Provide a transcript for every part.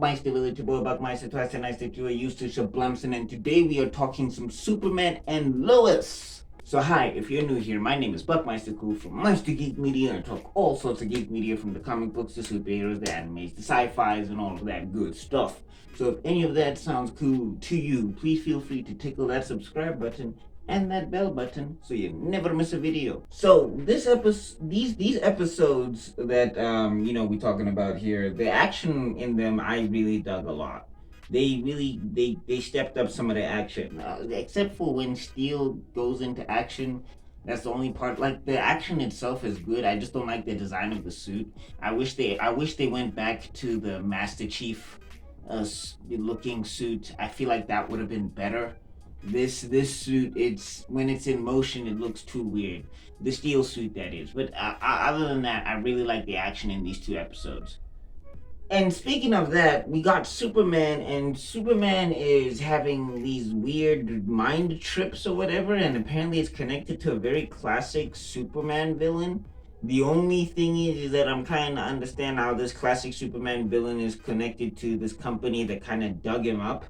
Buckmeister, Village Boy, Buckmeister, twice and nice that you are used to Shablamson, and today we are talking some Superman and Lois. So hi, if you're new here, my name is Buckmeister Cool from Meister Geek Media, and I talk all sorts of geek media from the comic books, the superheroes, the animes, the sci-fis, and all of that good stuff. So if any of that sounds cool to you, please feel free to tickle that subscribe button and that bell button so you never miss a video. So these episodes that we're talking about here, the action in them I really dug a lot. They stepped up some of the action, except for when Steel goes into action. That's the only part. Like, the action itself is good. I just don't like the design of the suit. I wish they went back to the Master Chief looking suit. I feel like that would have been better. This suit, it's when it's in motion, it looks too weird. The Steel suit, that is. But other than that, I really like the action in these two episodes. And speaking of that, we got Superman, and Superman is having these weird mind trips or whatever, and apparently it's connected to a very classic Superman villain. The only thing is that I'm trying to understand how this classic Superman villain is connected to this company that kind of dug him up,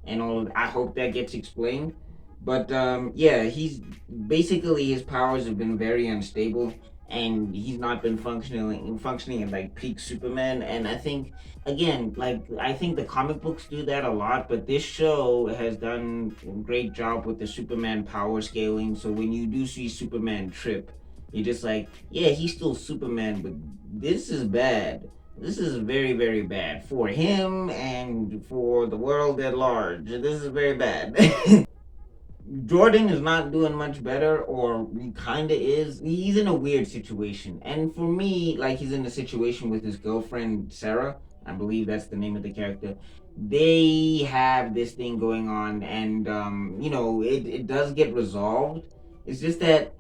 and all. I hope that gets explained. But yeah, he's basically, his powers have been very unstable, and he's not been functioning at like peak Superman. And I think, again, like, I think the comic books do that a lot, but this show has done a great job with the Superman power scaling. So when you do see Superman trip, you're just like, yeah, he's still Superman, but this is bad. This is very, very bad for him and for the world at large. This is very bad. Jordan is not doing much better, or he kind of is. He's in a weird situation. And for me, like, he's in a situation with his girlfriend, Sarah. I believe that's the name of the character. They have this thing going on, and, it does get resolved. It's just that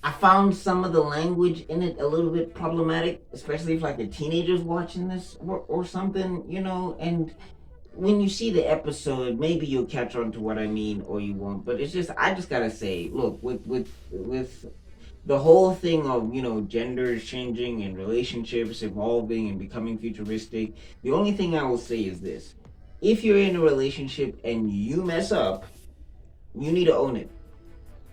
I found some of the language in it a little bit problematic, especially if, like, a teenager's watching this or something, and when you see the episode, maybe you'll catch on to what I mean, or you won't. But it's just, I just gotta say, look, with the whole thing of, genders changing and relationships evolving and becoming futuristic, the only thing I will say is this: if you're in a relationship and you mess up, you need to own it.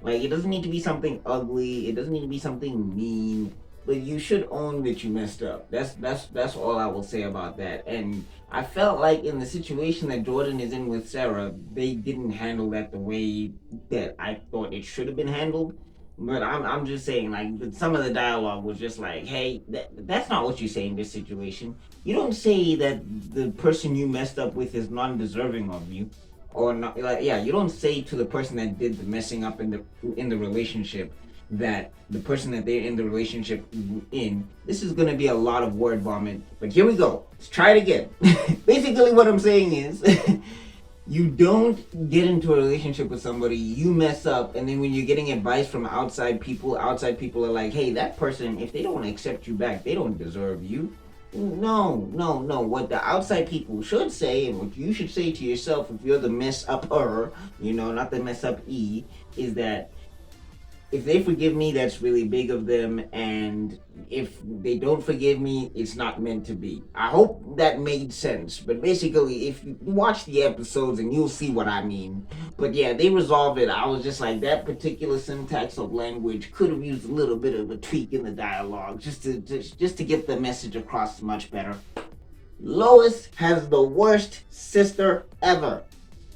Like, it doesn't need to be something ugly. It doesn't need to be something mean. But you should own that you messed up. That's all I will say about that. And I felt like in the situation that Jordan is in with Sarah, they didn't handle that the way that I thought it should have been handled. But I'm just saying, like, some of the dialogue was just like, hey, that's not what you say in this situation. You don't say that the person you messed up with is non-deserving of you, or not. Like, yeah, you don't say to the person that did the messing up in the relationship that the person that they're in the relationship in, this is gonna be a lot of word vomit. But here we go. Let's try it again. Basically, what I'm saying is, you don't get into a relationship with somebody, you mess up, and then when you're getting advice from outside people are like, hey, that person, if they don't accept you back, they don't deserve you. No. What the outside people should say, and what you should say to yourself if you're the mess upper, not the mess up is that if they forgive me, that's really big of them, and if they don't forgive me, it's not meant to be. I hope that made sense, but basically, if you watch the episodes and you'll see what I mean. But yeah, they resolved it. I was just like, that particular syntax of language could have used a little bit of a tweak in the dialogue, just to get the message across much better. Lois has the worst sister ever.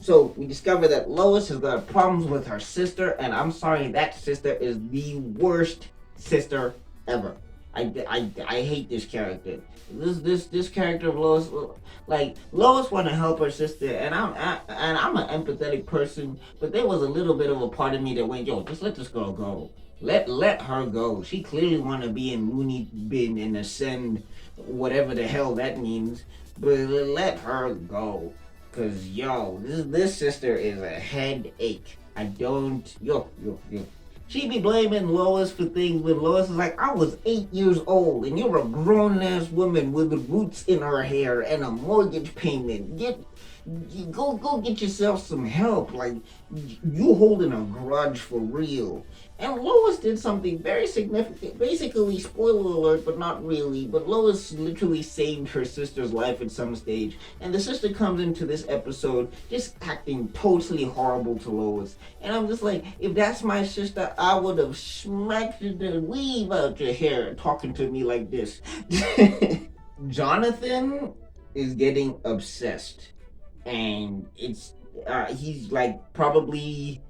So we discover that Lois has got problems with her sister, and I'm sorry, that sister is the worst sister ever. I hate this character. This character of Lois, like, Lois want to help her sister, and I'm an empathetic person, but there was a little bit of a part of me that went, yo, just let this girl go. Let her go. She clearly want to be in Looney Bin and ascend, whatever the hell that means, but let her go. Cause this sister is a headache. She be blaming Lois for things when Lois is like, I was 8 years old and you're a grown ass woman with roots in her hair and a mortgage payment. Go get yourself some help. Like you holding a grudge for real. And Lois did something very significant. Basically, spoiler alert, but not really. But Lois literally saved her sister's life at some stage. And the sister comes into this episode just acting totally horrible to Lois. And I'm just like, if that's my sister, I would have smacked the weave out your hair talking to me like this. Jonathan is getting obsessed. And he's like probably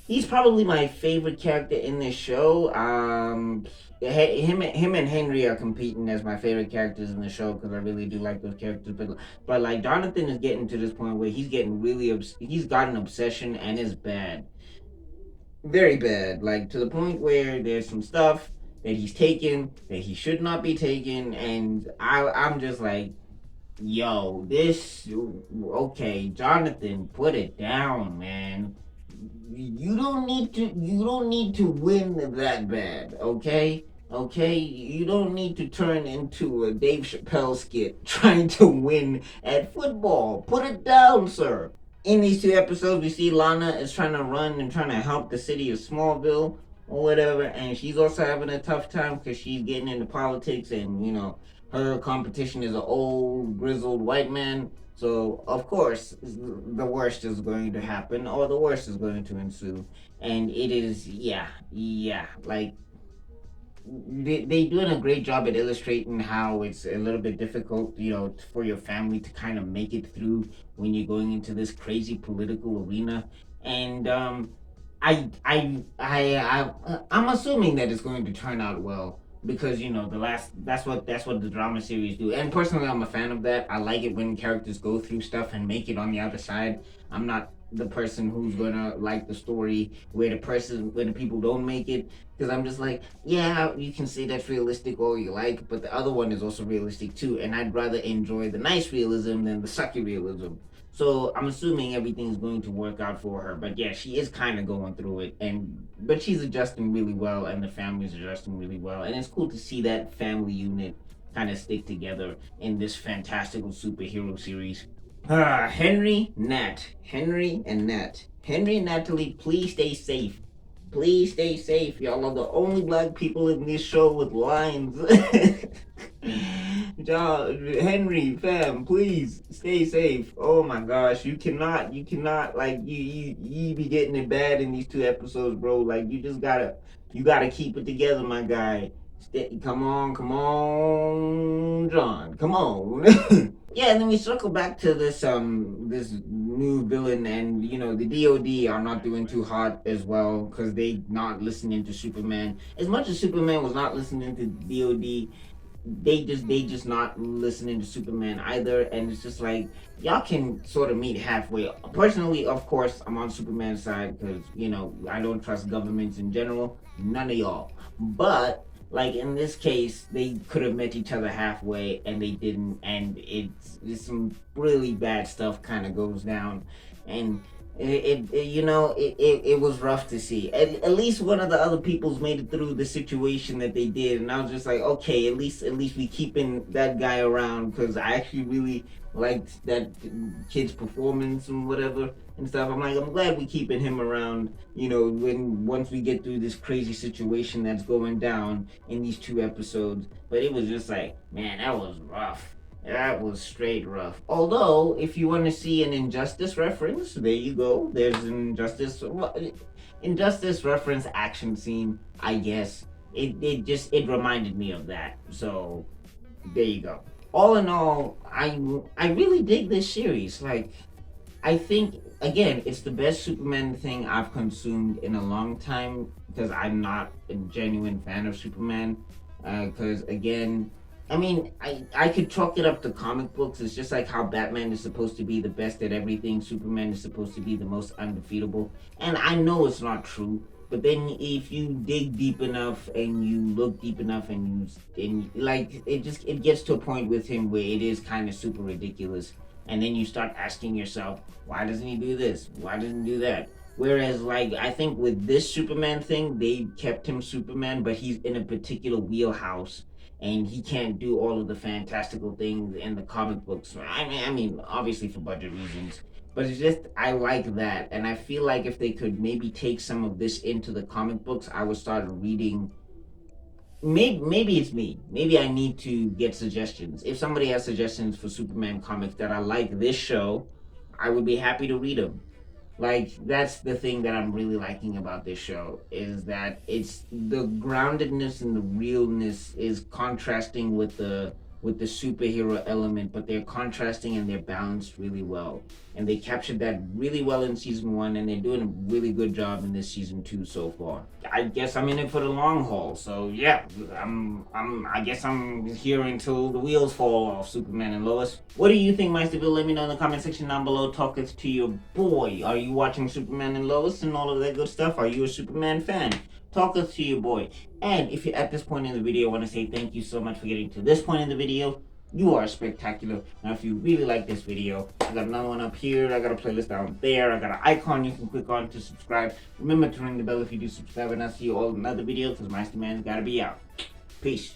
he's probably my favorite character in this show. Him and Henry are competing as my favorite characters in the show because I really do like those characters. But like Jonathan is getting to this point where he's getting really he's got an obsession and it's bad, very bad. Like to the point where there's some stuff that he's taken that he should not be taken, and I'm just like, yo, this okay, Jonathan, put it down, man. You don't need to win that bad, okay? Okay, you don't need to turn into a Dave Chappelle skit trying to win at football. Put it down, sir. In these two episodes, we see Lana is trying to run and trying to help the city of Smallville or whatever, and she's also having a tough time because she's getting into politics, and her competition is an old grizzled white man. So of course, the worst is going to happen, or the worst is going to ensue, and it is, yeah, like they doing a great job at illustrating how it's a little bit difficult, for your family to kind of make it through when you're going into this crazy political arena. And I'm assuming that it's going to turn out well because the last that's what the drama series do. And personally, I'm a fan of that. I like it when characters go through stuff and make it on the other side. I'm not the person who's gonna like the story where the people don't make it, because I'm just like, yeah, you can say that's realistic all you like, but the other one is also realistic too, and I'd rather enjoy the nice realism than the sucky realism. So I'm assuming everything's going to work out for her. But yeah, she is kind of going through it, but she's adjusting really well, and the family's adjusting really well, and it's cool to see that family unit kind of stick together in this fantastical superhero series. Henry and Nat. Henry and Natalie, please stay safe. Please stay safe. Y'all are the only black people in this show with lines. Henry, fam, please stay safe. Oh my gosh, you cannot, like you be getting it bad in these two episodes, bro. Like you gotta keep it together, my guy. Come on, John, come on. Yeah, and then we circle back to this new villain, and the DoD are not doing too hot as well because they not listening to Superman as much as Superman was not listening to DoD. They just not listening to Superman either, and it's just like y'all can sort of meet halfway. Personally, of course, I'm on Superman's side because I don't trust governments in general. None of y'all, but like in this case, they could have met each other halfway, and they didn't, and it's some really bad stuff kind of goes down, and it was rough to see. At least one of the other peoples made it through the situation that they did, and I was just like, okay, at least we keeping that guy around because I actually really liked that kid's performance and whatever and stuff. I'm glad we keeping him around. When once we get through this crazy situation that's going down in these two episodes. But it was just like, man, that was rough. That was straight rough. Although, if you want to see an Injustice reference, there you go. There's an Injustice reference action scene, I guess. It reminded me of that. So there you go. All in all, I really dig this series. Like, I think again, it's the best Superman thing I've consumed in a long time because I'm not a genuine fan of Superman. Because again, I mean, I could chalk it up to comic books. It's just like how Batman is supposed to be the best at everything. Superman is supposed to be the most undefeatable. And I know it's not true. But then if you dig deep enough and you look deep enough and like it gets to a point with him where it is kind of super ridiculous. And then you start asking yourself, why doesn't he do this? Why doesn't he do that? Whereas, like, I think with this Superman thing, they kept him Superman, but he's in a particular wheelhouse, and he can't do all of the fantastical things in the comic books. I mean, obviously for budget reasons, but it's just I like that, and I feel like if they could maybe take some of this into the comic books, I would start reading. Maybe it's me. Maybe I need to get suggestions. If somebody has suggestions for Superman comics that are like this show, I would be happy to read them. Like that's the thing that I'm really liking about this show is that it's the groundedness and the realness is contrasting with the superhero element, but they're contrasting and they're balanced really well. And they captured that really well in season one, and they're doing a really good job in this season two so far. I guess I'm in it for the long haul, so yeah, I guess I'm here until the wheels fall off. Superman and Lois. What do you think, Meisterville? Let me know in the comment section down below. Talk us to your boy. Are you watching Superman and Lois and all of that good stuff? Are you a Superman fan? Talk us to your boy. And if you're at this point in the video, I want to say thank you so much for getting to this point in the video. You are spectacular. Now, if you really like this video, I got another one up here. I got a playlist down there. I got an icon you can click on to subscribe. Remember to ring the bell if you do subscribe, and I'll see you all in another video because Meister Man's got to be out. Peace.